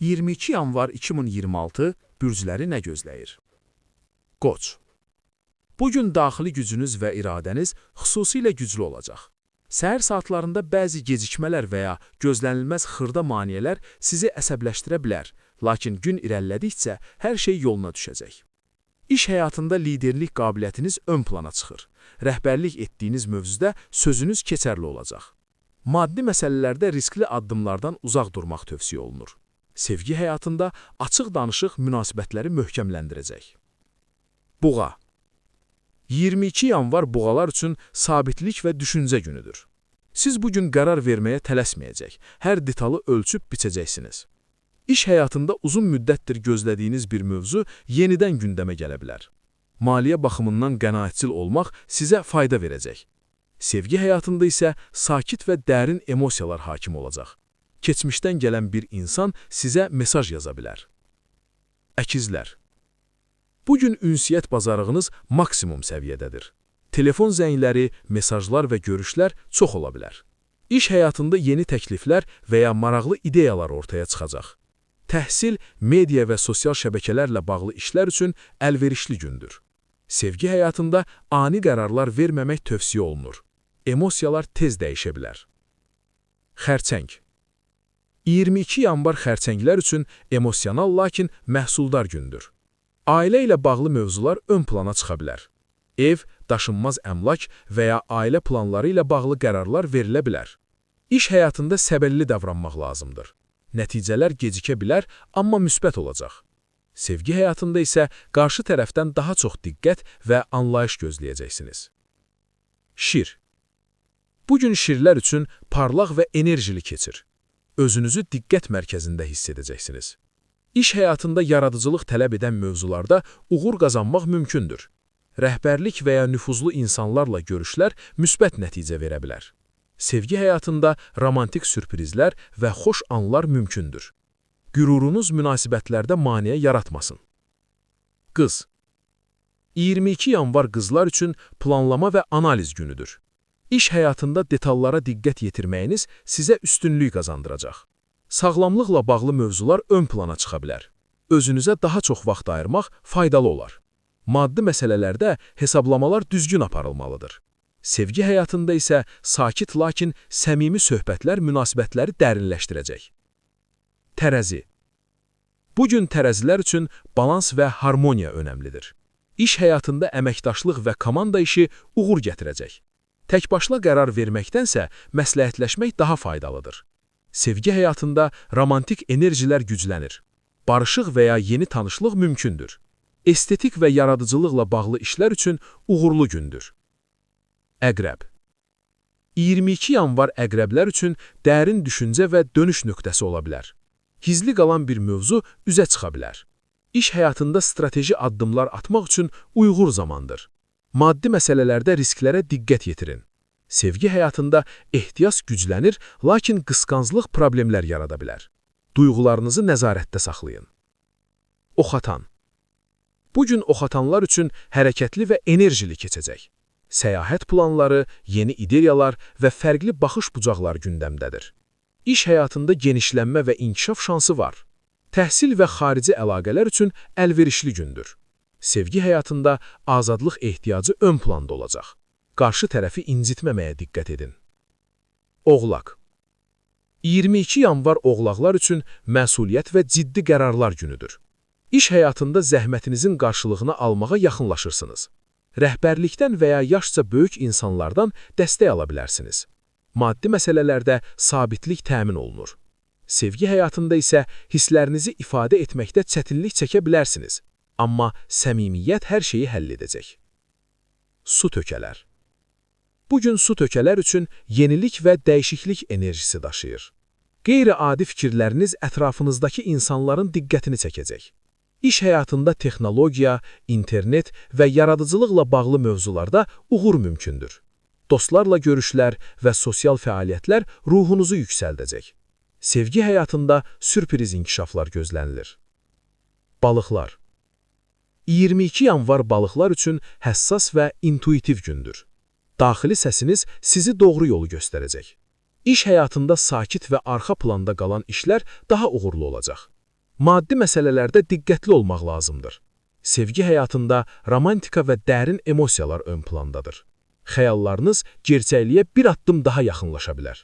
22 yanvar 2026 bürcləri nə gözləyir? Qoç. Bugün daxili gücünüz və iradəniz xüsusilə güclü olacaq. Səhər saatlarında bəzi gecikmələr və ya gözlənilməz xırda maneələr sizi əsəbləşdirə bilər, lakin gün irəlilədikcə hər şey yoluna düşəcək. İş həyatında liderlik qabiliyyətiniz ön plana çıxır. Rəhbərlik etdiyiniz mövzuda sözünüz keçərli olacaq. Maddi məsələlərdə riskli addımlardan uzaq durmaq tövsiyə olunur. Sevgi həyatında açıq danışıq münasibətləri möhkəmləndirəcək. Buğa. 22 yanvar buğalar üçün sabitlik və düşüncə günüdür. Siz bugün qərar verməyə tələsməyəcək, hər detalı ölçüb biçəcəksiniz. İş həyatında uzun müddətdir gözlədiyiniz bir mövzu yenidən gündəmə gələ bilər. Maliyyə baxımından qənaətcil olmaq sizə fayda verəcək. Sevgi həyatında isə sakit və dərin emosiyalar hakim olacaq. Keçmişdən gələn bir insan sizə mesaj yaza bilər. Əkizlər. Bugün ünsiyyət bazarlığınız maksimum səviyyədədir. Telefon zəngləri, mesajlar və görüşlər çox ola bilər. İş həyatında yeni təkliflər və ya maraqlı ideyalar ortaya çıxacaq. Təhsil, media və sosial şəbəkələrlə bağlı işlər üçün əlverişli gündür. Sevgi həyatında ani qərarlar verməmək tövsiyə olunur. Emosiyalar tez dəyişə bilər. Xərçəng. 22 yanvar xərçənglər üçün emosional, lakin məhsuldar gündür. Ailə ilə bağlı mövzular ön plana çıxa bilər. Ev, daşınmaz əmlak və ya ailə planları ilə bağlı qərarlar verilə bilər. İş həyatında səbirli davranmaq lazımdır. Nəticələr gecikə bilər, amma müsbət olacaq. Sevgi həyatında isə qarşı tərəfdən daha çox diqqət və anlayış gözləyəcəksiniz. Şir. Bugün şirlər üçün parlaq və enerjili keçir. Özünüzü diqqət mərkəzində hiss edəcəksiniz. İş həyatında yaradıcılıq tələb edən mövzularda uğur qazanmaq mümkündür. Rəhbərlik və ya nüfuzlu insanlarla görüşlər müsbət nəticə verə bilər. Sevgi həyatında romantik sürprizlər və xoş anlar mümkündür. Qürurunuz münasibətlərdə maneə yaratmasın. Qız. 22 yanvar qızlar üçün planlama və analiz günüdür. İş həyatında detallara diqqət yetirməyiniz sizə üstünlük qazandıracaq. Sağlamlıqla bağlı mövzular ön plana çıxa bilər. Özünüzə daha çox vaxt ayırmaq faydalı olar. Maddi məsələlərdə hesablamalar düzgün aparılmalıdır. Sevgi həyatında isə sakit, lakin səmimi söhbətlər münasibətləri dərinləşdirəcək. Tərəzi. Bugün tərəzilər üçün balans və harmoniya önəmlidir. İş həyatında əməkdaşlıq və komanda işi uğur gətirəcək. Təkbaşına qərar verməkdənsə məsləhətləşmək daha faydalıdır. Sevgi həyatında romantik enerjilər güclənir. Barışıq və ya yeni tanışlıq mümkündür. Estetik və yaradıcılıqla bağlı işlər üçün uğurlu gündür. Əqrəb. 22 yanvar əqrəblər üçün dərin düşüncə və dönüş nöqtəsi ola bilər. Gizli qalan bir mövzu üzə çıxa bilər. İş həyatında strateji addımlar atmaq üçün uyğun zamandır. Maddi məsələlərdə risklərə diqqət yetirin. Sevgi həyatında ehtiyac güclənir, lakin qısqanclıq problemlər yarada bilər. Duyğularınızı nəzarətdə saxlayın. Oxatan. Bugün oxatanlar üçün hərəkətli və enerjili keçəcək. Səyahət planları, yeni ideyalar və fərqli baxış bucaqlar gündəmdədir. İş həyatında genişlənmə və inkişaf şansı var. Təhsil və xarici əlaqələr üçün əlverişli gündür. Sevgi həyatında azadlıq ehtiyacı ön planda olacaq. Qarşı tərəfi incitməməyə diqqət edin. Oğlaq. 22 yanvar oğlaqlar üçün məsuliyyət və ciddi qərarlar günüdür. İş həyatında zəhmətinizin qarşılığını almağa yaxınlaşırsınız. Rəhbərlikdən və ya yaşca böyük insanlardan dəstək ala bilərsiniz. Maddi məsələlərdə sabitlik təmin olunur. Sevgi həyatında isə hisslərinizi ifadə etməkdə çətinlik çəkə bilərsiniz. Amma səmimiyyət hər şeyi həll edəcək. Su tökələr. Bugün su tökələr üçün yenilik və dəyişiklik enerjisi daşıyır. Qeyri-adi fikirləriniz ətrafınızdakı insanların diqqətini çəkəcək. İş həyatında texnologiya, internet və yaradıcılıqla bağlı mövzularda uğur mümkündür. Dostlarla görüşlər və sosial fəaliyyətlər ruhunuzu yüksəldəcək. Sevgi həyatında sürpriz inkişaflar gözlənilir. Balıqlar. 22 yanvar balıqlar üçün həssas və intuitiv gündür. Daxili səsiniz sizi doğru yolu göstərəcək. İş həyatında sakit və arxa planda qalan işlər daha uğurlu olacaq. Maddi məsələlərdə diqqətli olmaq lazımdır. Sevgi həyatında romantika və dərin emosiyalar ön plandadır. Xəyallarınız gerçəkliyə bir addım daha yaxınlaşa bilər.